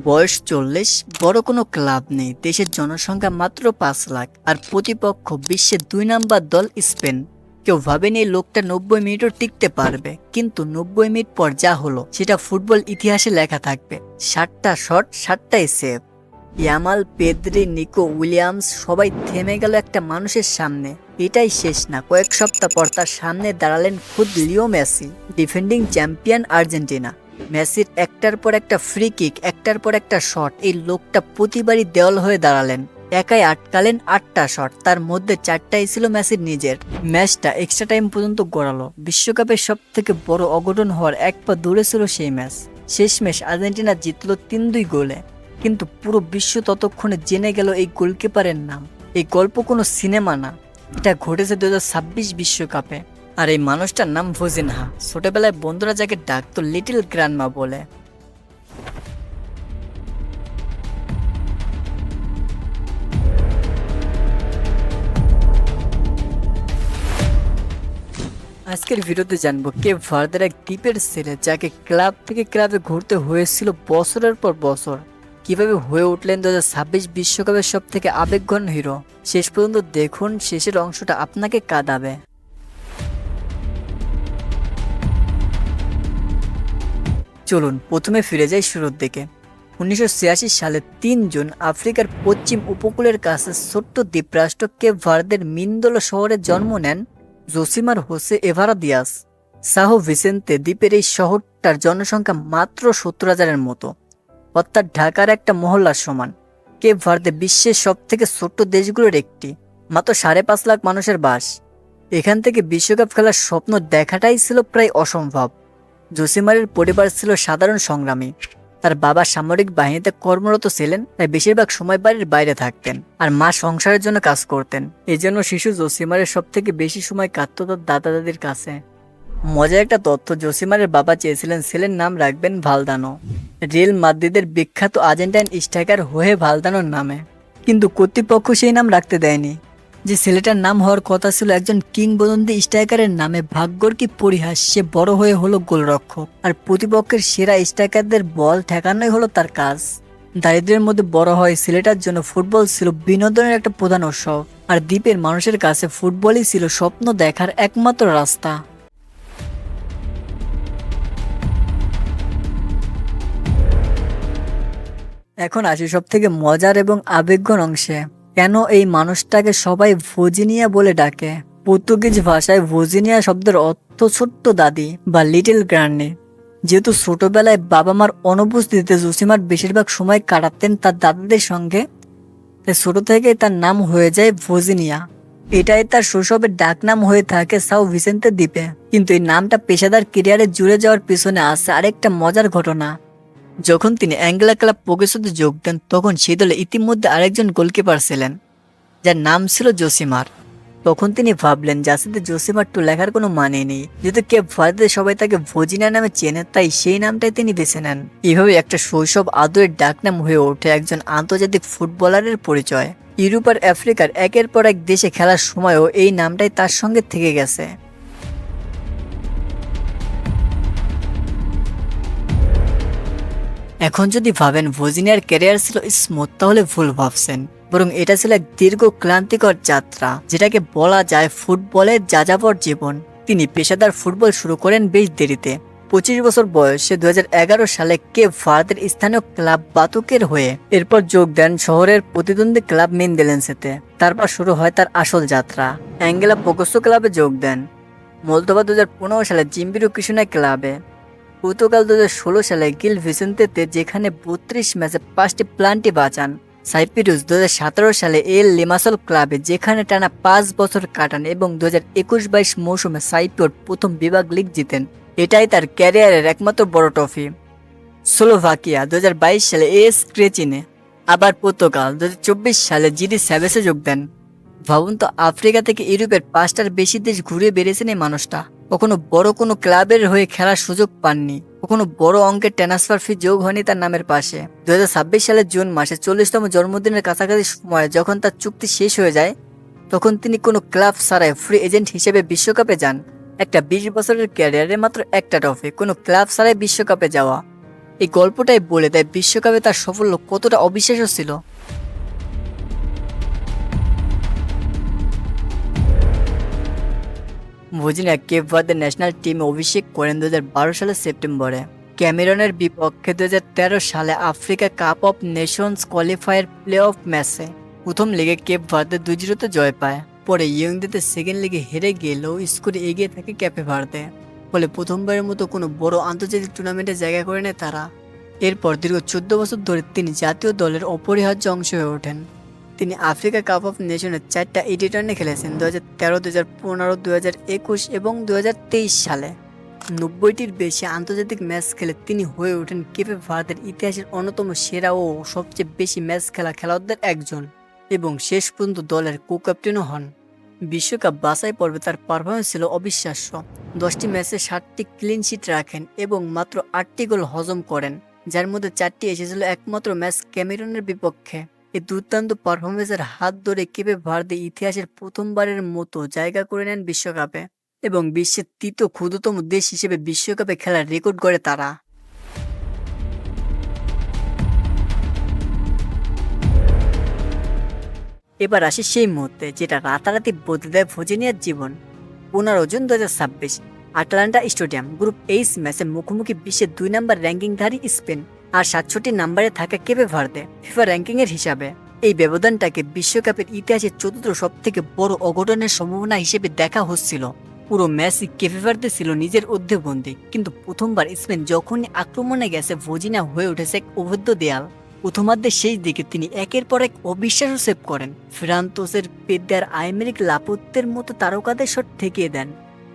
বয়স 40, বড় কোনো ক্লাব নেই, দেশের জনসংখ্যা মাত্র 5 লাখ, আর প্রতিপক্ষ বিশ্বের 2 নম্বর দল স্পেন। কেউ ভাবেনি এই লোকটা 90 মিনিটও টিকতে পারবে, কিন্তু 90 মিনিট পর যা হলো সেটা ফুটবল ইতিহাসে লেখা থাকবে। 7টা শট, 7টাই save. Yamal, Pedri, Nico Williams সবাই থেমে গেল একটা মানুষের সামনে। এটাই শেষ না, কয়েক সপ্তাহ পর তার সামনে দাঁড়ালেন খুদ Leo Messi, defending champion Argentina. মেসির একটার পর একটা ফ্রি কিক, একটার পর একটা শট, এই লোকটা প্রতিবারই দেওয়াল হয়ে দাঁড়ালেন। একাই আটকালেন 8টা শট, তার মধ্যে 4টাই ছিল মেসির নিজের। ম্যাচটা এক্সট্রা টাইম পর্যন্ত গড়ালো। বিশ্বকাপের সব থেকে বড় অঘটন হওয়ার এক পা দূরে ছিল সেই ম্যাচ। শেষমেশ আর্জেন্টিনা জিতল 3-2 গোলে, কিন্তু পুরো বিশ্ব ততক্ষণে জেনে গেল এই গোলকিপারের নাম। এই গল্প কোনো সিনেমা না, এটা ঘটেছে 2026 বিশ্বকাপে। আর এই মানুষটার নাম ভোজিনহা। ছোটবেলায় বন্ধুরা যাকে ডাকতো লিটল গ্র্যান্ডমা বলে। আজকের ভিডিওতে জানবো কেপ ভার্দের এক দ্বীপের ছেলে যাকে ক্লাব থেকে ক্লাবে ঘুরতে হয়েছিল বছরের পর বছর, কিভাবে হয়ে উঠলেন 2026 বিশ্বকাপের সব থেকে আবেগঘন হিরো। শেষ পর্যন্ত দেখুন, শেষের অংশটা আপনাকে কাঁদাবে। চলুন প্রথমে ফিরে যাই শুরুর দিকে। 1986 সালে 3 জুন আফ্রিকার পশ্চিম উপকূলের কাছে ছোট্ট দ্বীপরাষ্ট্র কেপ ভার্দের মিন্দোলো শহরে জন্ম নেন জোসিমার হোসে এভারা দিয়াস। সাহো ভিসেন্তে দ্বীপের এই শহরটার জনসংখ্যা মাত্র 70,000-এর মতো, অর্থাৎ ঢাকার একটা মহল্লার সমান। কেপ ভার্দে বিশ্বের সব থেকে ছোট্ট দেশগুলোর একটি, মাত্র 5.5 লাখ মানুষের বাস। এখান থেকে বিশ্বকাপ খেলার স্বপ্ন দেখাটাই ছিল প্রায় অসম্ভব। জোসিমারের পরিবার ছিল সাধারণ সংগ্রামী। তার বাবা সামরিক বাহিনীতে কর্মরত ছিলেন, তাই বেশিরভাগ সময় বাড়ির বাইরে থাকতেন, আর মা সংসারের জন্য কাজ করতেন। এই জন্য শিশু জোসিমারের সব থেকে বেশি সময় কাটত তার দাদা দাদির কাছে। মজার একটা তথ্য, জোসিমারের বাবা চেয়েছিলেন ছেলের নাম রাখবেন ভালদানো, রিয়াল মাদ্রিদের বিখ্যাত আর্জেন্টাইন স্ট্রাইকার হোহে ভালদানোর নামে, কিন্তু কর্তৃপক্ষ সেই নাম রাখতে দেয়নি। যে ছেলেটার নাম হওয়ার কথা ছিল একজন কিংবদন্তি স্ট্রাইকারের নামে, ভাগ্যর কি পরিহাস, সে বড় হয়ে হলো গোলরক্ষক, আর প্রতিপক্ষের সেরা স্ট্রাইকারদের বল ঠেকানোই হলো তার কাজ। দারিদ্র্যের মধ্যে বড় হয় ছেলেটার জন্য ফুটবল ছিল বিনোদনের একটা প্রধান উৎসব, আর দ্বীপের মানুষের কাছে ফুটবলই ছিল স্বপ্ন দেখার একমাত্র রাস্তা। এখন আসি সব থেকে মজার এবং আবেগঘন অংশে। কেন এই মানুষটাকে সবাই ভোজিনিয়া বলে ডাকে? পর্তুগিজ ভাষায় ভোজিনিয়া শব্দের অর্থ ছোট্ট দাদি বা লিটল গ্র্যান্ডি। যেহেতু ছোটবেলায় বাবা মার অনুপস্থিতিতে জোসিমার বেশিরভাগ সময় কাটাতেন তার দাদাদের সঙ্গে, তাই ছোট থেকেই তার নাম হয়ে যায় ভোজিনিয়া। এটাই তার শৈশবের ডাকনাম হয়ে থাকে সাও ভিসেন্তে দ্বীপে। কিন্তু এই নামটা পেশাদার ক্যারিয়ারে জুড়ে যাওয়ার পিছনে আছে আরেকটা মজার ঘটনা। যখন তিনি অ্যাঙ্গেলা ক্লাব পোকেসোতে যোগ দেন, তখন সেই দলে ইতিমধ্যে আরেকজন গোলকিপার ছিলেন যার নাম ছিল জোসিমার। তখন তিনি ভাবলেন যার সাথে জোসিমার টু লেখার কোনো মানে নেই, যেহেতু কেপ ভার্দে সবাই তাকে ভোজিনা নামে চেনে, তাই সেই নামটাই তিনি বেছে নেন। এইভাবে একটা শৈশব আদরের ডাকনাম হয়ে ওঠে একজন আন্তর্জাতিক ফুটবলারের পরিচয়। ইউরোপ আর আফ্রিকার একের পর এক দেশে খেলার সময়ও এই নামটাই তার সঙ্গে থেকে গেছে। এখন যদি ভাবেন ভোজিনিয়ার ক্যারিয়ার ছিল স্মুথ, তাহলে ভুল ভাবছেন। বরং এটা ছিল এক দীর্ঘ ক্লান্তিকর যাত্রা, যেটাকে বলা যায় ফুটবলের যাযাবর জীবন। তিনি পেশাদার ফুটবল শুরু করেন বেশ দেরিতে। 25 বছর বয়সে 2011 সালে কেপ ভার্দের স্থানীয় ক্লাব বাতুকের হয়ে এরপর যোগ দেন শহরের প্রতিদ্বন্দ্বী ক্লাব মেন্দেলেন্সেতে। তারপর শুরু হয় তার আসল যাত্রা। অ্যাঙ্গেলা পোকোসো ক্লাবে যোগ দেন। মোলদোভা 2015 সালে জিম্বিরো কিশোনাই ক্লাবে। পর্তুগাল 2016 সালে গিল ভিসেন্তেতে, যেখানে 32 ম্যাচে 5টি প্লান্টি বাঁচান। সাইপ্রাস 2017 সালে এল লিমাসল ক্লাবে, যেখানে টানা 5 বছর কাটান এবং 2021-22 মৌসুমে সাইপ্রিয়ট প্রথম বিভাগ লিগ জিতেন। এটাই তার ক্যারিয়ারের একমাত্র বড় ট্রফি। স্লোভাকিয়া 2022 সালে এস ক্রেচিনে, আবার পর্তুগাল 2024 সালে জিডি স্যাভেসে যোগ দেন। ভাবুন তো, আফ্রিকা থেকে ইউরোপের 5টার বেশি দেশ ঘুরে বেড়েছেন এই মানুষটা। কখনো বড় কোনো ক্লাবের হয়ে খেলার সুযোগ পাননি, কখনো বড় অঙ্কের ট্রান্সফার ফি যোগ হয়নি তার নামের পাশে। 2026 সালের জুন মাসে 40তম জন্মদিনের কাছাকাছি সময়ে যখন তার চুক্তি শেষ হয়ে যায়, তখন তিনি কোনো ক্লাব ছাড়াই ফ্রি এজেন্ট হিসেবে বিশ্বকাপে যান। একটা 20 বছরের ক্যারিয়ারে মাত্র একটা ট্রফি, কোনো ক্লাব ছাড়াই বিশ্বকাপে যাওয়া। এই গল্পটাই বলে দেয় বিশ্বকাপে তার সাফল্য কতটা অবিশ্বাস্য ছিল। ভজিনিয়া কেপ ভার্দের ন্যাশনাল টিমে অভিষেক করেন 2012 সালের সেপ্টেম্বরে। ক্যামেরনের বিপক্ষে 2013 সালে Africa cup of Nations qualifier play of ম্যাচে প্রথম লিগে কেপ ভার্দে 2-0 জয় পায়। পরে ইয়ংদেতে সেকেন্ড লিগে হেরে গেলেও স্কোরে এগিয়ে থাকে ক্যাপে ভার্দে, ফলে প্রথমবারের মতো কোনো বড় আন্তর্জাতিক টুর্নামেন্টে জায়গা করে নেয় তারা। এরপর দীর্ঘ 14 বছর ধরে তিনি জাতীয় দলের অপরিহার্য অংশ হয়ে ওঠেন। তিনি আফ্রিকা কাপ অফ নেশনের 4টা এডিটনে খেলেছেন 2013, 2015, 2021 এবং 2023 সালে। 90টির বেশি আন্তর্জাতিক ম্যাচ খেলে তিনি হয়ে ওঠেন কেপে ভার্দের ইতিহাসের অন্যতম সেরা ও সবচেয়ে বেশি ম্যাচ খেলা খেলোয়াড়দের একজন, এবং শেষ পর্যন্ত দলের কো ক্যাপ্টেনও হন। বিশ্বকাপ বাছাই পর্বে তার পারফরমেন্স ছিল অবিশ্বাস্য। 10টি ম্যাচে 7টি ক্লিন শিট রাখেন এবং মাত্র 8টি গোল হজম করেন, যার মধ্যে 4টি এসেছিল একমাত্র ম্যাচ ক্যামেরুনের বিপক্ষে। এই দুর্দান্ত পারফরমেন্সের হাত ধরে কেপে ভার্দে ইতিহাসের প্রথমবারের মতো জায়গা করে নেন বিশ্বকাপে এবং বিশ্বের তৃতীয় ক্ষুদ্রতম দেশ হিসেবে বিশ্বকাপে খেলার রেকর্ড গড়ে তারা। এবার আসে সেই মুহূর্তে যেটা রাতারাতি বদলে দেয় ভজিনিয়ার জীবন। 15 June 2026 Atlanta stadium group H ম্যাচে মুখোমুখি বিশ্বের 2 নম্বর র্যাঙ্কিংধারী স্পেন আর 67 নম্বরে থাকা কেপে ভার্দে ফিফা র্যাঙ্কিং এর হিসাবে। এই ব্যবধানটাকে বিশ্বকাপের ইতিহাসে চতুর্থ সব থেকে বড় অঘটনের সম্ভাবনা হিসেবে দেখা হচ্ছিল। পুরো ম্যাচই কেপে ভার্দে ছিল নিজের অর্ধবন্দী, কিন্তু প্রথমবার স্পেন যখনই আক্রমণে গেছে ভজিনিয়া হয়ে উঠেছে এক অবৈধ দেয়াল। প্রথমার্ধের শেষ দিকে তিনি একের পর এক অবিশ্বাস্য সেভ করেন। ফ্রান্তোসের পেদ্দার আইমেরিক লাপত্যের মতো তারকাদের শট ঠেকিয়ে দেন।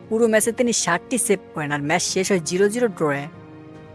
পুরো ম্যাচে তিনি 60টি সেভ করেন আর ম্যাচ শেষ হয় 0-0 ড্রয়ে।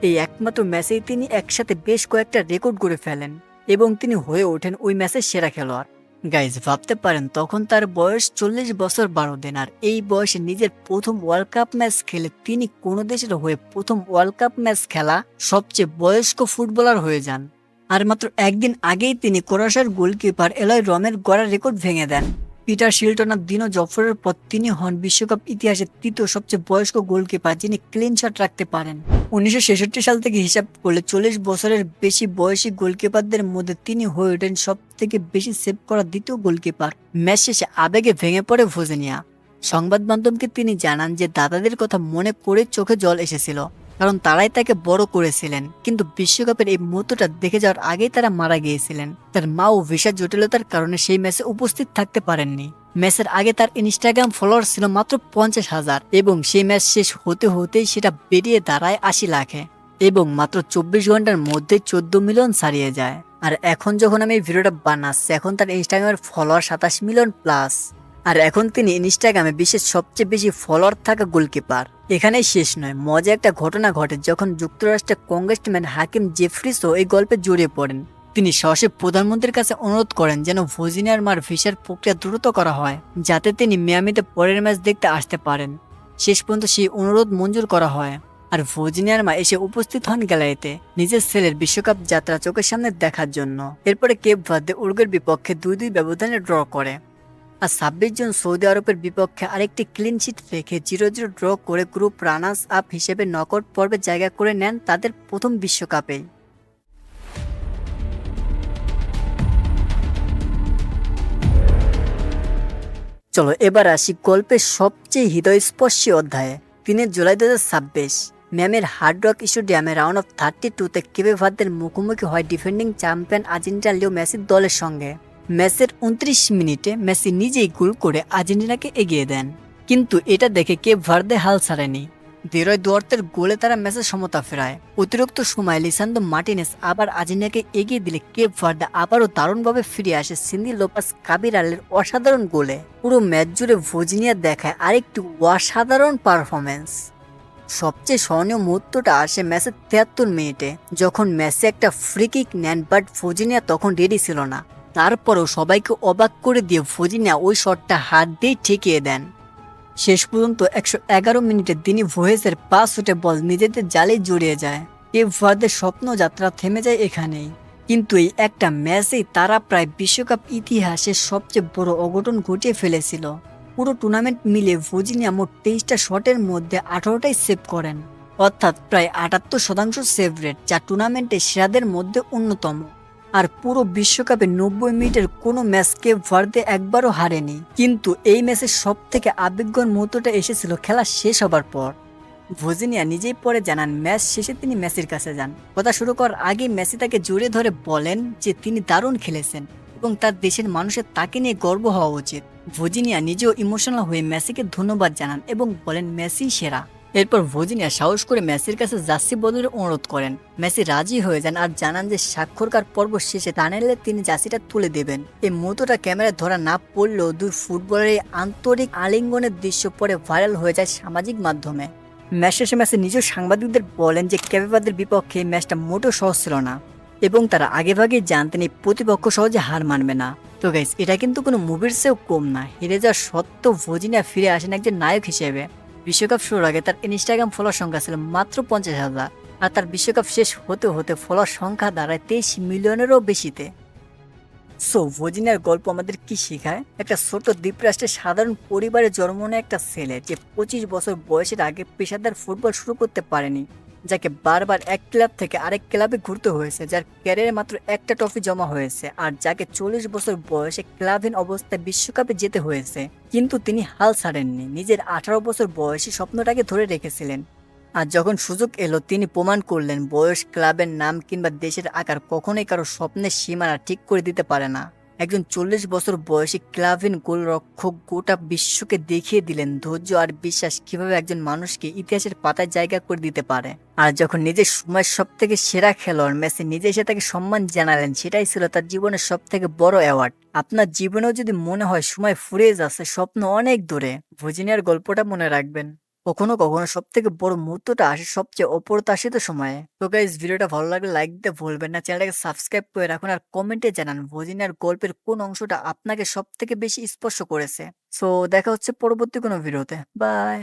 এই একমাত্র ম্যাচেই তিনি একসাথে বেশ কয়েকটা রেকর্ড করে ফেলেন এবং তিনি হয়ে ওঠেন ওই ম্যাচের সেরা খেলোয়াড়। গাইজ, ভাবতে পারেন তখন তার বয়স 40 বছর 12 দিন, আর এই বয়সে নিজের প্রথম ওয়ার্ল্ড কাপ ম্যাচ খেলে তিনি কোনো দেশের হয়ে প্রথম ওয়ার্ল্ড কাপ ম্যাচ খেলা সবচেয়ে বয়স্ক ফুটবলার হয়ে যান। আর মাত্র একদিন আগেই তিনি ক্রোয়েশিয়ার গোলকিপার এলয় রমের গড়া রেকর্ড ভেঙে দেন। পিটার শিলটন আর দিনো জফরের পর তিনি হন বিশ্বকাপ ইতিহাসের তৃতীয় সবচেয়ে বয়স্ক গোলকিপার যিনি ক্লিন শট রাখতে পারেন। 1966 সাল থেকে হিসাব করলে 40 বছরের বেশি বয়সী গোলকিপারদের মধ্যে তিনি হয়ে ওঠেন সব থেকে বেশি সেভ করা দ্বিতীয় গোলকিপার। ম্যাচ শেষে আবেগে ভেঙে পড়ে ভজিনিয়া। সংবাদ মাধ্যমকে তিনি জানান যে দাদাদের কথা মনে করে চোখে জল এসেছিল, কারণ তারাই তাকে বড় করেছিলেন, কিন্তু বিশ্বকাপের এই মুহূর্তটা দেখে যাওয়ার আগেই তারা মারা গিয়েছিলেন। তার মা ও ভিসা জটিলতার কারণে সেই ম্যাচে উপস্থিত থাকতে পারেননি। ম্যাচের আগে তার ইনস্টাগ্রাম ফলোয়ার ছিল মাত্র 50,000 এবং সেই ম্যাচ শেষ হতে হতেই সেটা বেরিয়ে দাঁড়ায় 80 লাখে এবং মাত্র 24 ঘন্টার মধ্যে 14 মিলিয়ন ছাড়িয়ে যায়। আর এখন যখন আমি এই ভিডিওটা বানাচ্ছি, এখন তার ইনস্টাগ্রামের ফলোয়ার 27 মিলিয়ন প্লাস। আর এখন তিনি ইনস্টাগ্রামে বিশ্বের সবচেয়ে বেশি ফলোয়ার থাকা গোলকিপার। এখানেই শেষ নয়, মজা একটা ঘটনা ঘটে যখন যুক্তরাষ্ট্রের কংগ্রেসম্যান হাকিম জেফ্রিসও এই গল্পে জড়িয়ে পড়েন। তিনি সরাসরি প্রধানমন্ত্রীর কাছে অনুরোধ করেন যেন ভজিনিয়ার মার ভিসার প্রক্রিয়া দ্রুত করা হয়, যাতে তিনি মিয়ামিতে পরের ম্যাচ দেখতে আসতে পারেন। শেষ পর্যন্ত সেই অনুরোধ মঞ্জুর করা হয় আর ভজিনিয়ার মা এসে উপস্থিত হন গ্যালারিতে নিজের ছেলের বিশ্বকাপ যাত্রা চোখের সামনে দেখার জন্য। এরপরে কেপ ভার্দে উরুগুয়ের বিপক্ষে 2-2 ব্যবধানে ড্র করে আর 26 জন সৌদি আরবের বিপক্ষে আরেকটি ক্লিন শিট রেখে 0-0 ড্র করে গ্রুপ রানার্স আপ হিসেবে নকআউট পর্বে জায়গা করে নেন তাদের প্রথম বিশ্বকাপে। চলো এবার আসি গল্পের সবচেয়ে হৃদয়স্পর্শী অধ্যায়ে। 3 জুলাই 2026 ম্যামের হার্ড রক স্টেডিয়ামে রাউন্ড অফ 32-তে কেপে ভার্দের মুখোমুখি হয় ডিফেন্ডিং চ্যাম্পিয়ন আর্জেন্টিনা লিও মেসির দলের সঙ্গে। ম্যাচের 29 মিনিটে মেসি নিজেই গোল করে আর্জেন্টিনাকে এগিয়ে দেন, কিন্তু এটা দেখে কেপ ভার্দে হাল ছাড়েনি। দেরয় দুয়ার্তের গোলে তারা ম্যাচের সমতা ফেরায়। অতিরিক্ত সময় লিসান্দ্রো মার্টিনেজ আবার আর্জেন্টিনাকে এগিয়ে দিলে কেপ ভার্দে আবারও দারুণভাবে ফিরে আসে সিন্ডি লোপাস কাবিরালের অসাধারণ গোলে। পুরো ম্যাচ জুড়ে ভজিনিয়া দেখায় আরেকটি অসাধারণ পারফরমেন্স। সবচেয়ে স্মরণীয় মুহূর্তটা আসে ম্যাচের 73 মিনিটে, যখন ম্যাচে একটা ফ্রি কিক নেন, বাট ভজিনিয়া তখন রেডি ছিল না। তারপরেও সবাইকে অবাক করে দিয়ে ভজিনিয়া ওই শটটা হাত দিয়ে ঠেকিয়ে দেন। শেষ পর্যন্ত 111 মিনিটে দিনি ভোয়েসের পাস উঠে বল নিজেদের জালে জড়িয়ে যায়। কেপ ভার্দের স্বপ্নযাত্রা থেমে যায় এখানেই, কিন্তু এই একটা ম্যাচেই তারা প্রায় বিশ্বকাপ ইতিহাসের সবচেয়ে বড় অঘটন ঘটিয়ে ফেলেছিল। পুরো টুর্নামেন্ট মিলে ভজিনিয়া মোট 23টা শটের মধ্যে 18টাই সেভ করেন। অর্থাৎ প্রায় 78% সেভ রেট, যা টুর্নামেন্টে সেরাদের মধ্যে অন্যতম। আর পুরো বিশ্বকাপে 90 মিনিটের কোনো ম্যাচ কেপ ভার্দে একবারও হারেনি। কিন্তু এই ম্যাচের সব থেকে আবেগঘন মুহূর্তটা এসেছিল খেলা শেষ হবার পর। ভজিনিয়া নিজেই পরে জানান, ম্যাচ শেষে তিনি মেসির কাছে যান। কথা শুরু করার আগে মেসি তাকে জড়িয়ে ধরে বলেন যে তিনি দারুণ খেলেছেন এবং তার দেশের মানুষের তাকে নিয়ে গর্ব হওয়া উচিত। ভজিনিয়া নিজেও ইমোশনাল হয়ে মেসিকে ধন্যবাদ জানান এবং বলেন মেসি সেরা। এরপর ভজিনিয়া সাহস করে মেসির কাছে জার্সি বদলের অনুরোধ করেন। মেসি রাজি হয়ে যান আর জানান যে স্বাক্ষরকার পর্ব শেষে টানেলে তিনি জার্সিটা তুলে দেবেন। এই মুহূর্তটা ক্যামেরায় ধরা না পড়লেও দুই ফুটবলের এই আন্তরিক আলিঙ্গনের দৃশ্য পরে ভাইরাল হয়ে যায় সামাজিক মাধ্যমে। ম্যাচ শেষে মেসি নিজেও সাংবাদিকদের বলেন যে কেপেভার্দের বিপক্ষে ম্যাচটা মোটেও সহজ ছিল না এবং তারা আগেভাগেই জানতেন এই প্রতিপক্ষ সহজে হার মানবে না। তো গাইস, এটা কিন্তু কোনো মুভির চেয়েও কম না। হেরে যাওয়ার সত্ত্বেও ভজিনিয়া ফিরে আসেন একজন নায়ক হিসেবে। বিশ্বকাপ শুরুর আগে তার ইনস্টাগ্রাম ফলোয়ার সংখ্যা ছিল মাত্র 50,000, আর তার বিশ্বকাপ শেষ হতে হতে ফলোয়ার সংখ্যা দাঁড়ায় 23 মিলিয়নেরও বেশিতে। সো ভজিনিয়ার গল্প আমাদের কি শেখায়? একটা ছোট দ্বীপরাষ্ট্রের সাধারণ পরিবারে জন্ম নেয় একটা ছেলে যে 25 বছর বয়সের আগে পেশাদার ফুটবল শুরু করতে পারেনি, যাকে বারবার এক ক্লাব থেকে আরেক ক্লাবে ঘুরতে হয়েছে, যার ক্যারিয়ারে মাত্র একটা ট্রফি জমা হয়েছে, আর যাকে 40 বছর বয়সে ক্লাবহীন অবস্থায় বিশ্বকাপে যেতে হয়েছে। কিন্তু তিনি হাল ছাড়েননি, নিজের 18 বছর বয়সী স্বপ্নটাকে ধরে রেখেছিলেন। আর যখন সুযোগ এলো তিনি প্রমাণ করলেন বয়স, ক্লাবের নাম কিংবা দেশের আকার কখনোই কারো স্বপ্নের সীমানা ঠিক করে দিতে পারে না। একজন 40 বছর বয়সী ক্লাবহীন গোলরক্ষক গোটা বিশ্বকে দেখিয়ে দিলেন ধৈর্য আর বিশ্বাস কিভাবে একজন মানুষকে ইতিহাসের পাতায় জায়গা করে দিতে পারে। আর যখন নিজের সময়ের সব থেকে সেরা খেলোয়াড় মেসি নিজে এসে তাকে সম্মান জানালেন, সেটাই ছিল তার জীবনের সব থেকে বড় অ্যাওয়ার্ড। আপনার জীবনেও যদি মনে হয় সময় ফুরিয়ে যাচ্ছে, স্বপ্ন অনেক দূরে, ভজিনিয়ার গল্পটা মনে রাখবেন। কখনো কখনো সব থেকে বড় মুহূর্তটা আসে সবচেয়ে অপ্রত্যাশিত সময়ে। তো গাইজ, ভিডিওটা ভালো লাগলে লাইক দিতে ভুলবেন না, চ্যানেলটাকে সাবস্ক্রাইব করে রাখুন আর কমেন্টে জানান ভজিনিয়ার গল্পের কোন অংশটা আপনাকে সব থেকে বেশি স্পর্শ করেছে। সো দেখা হচ্ছে পরবর্তী কোনো ভিডিওতে। বাই।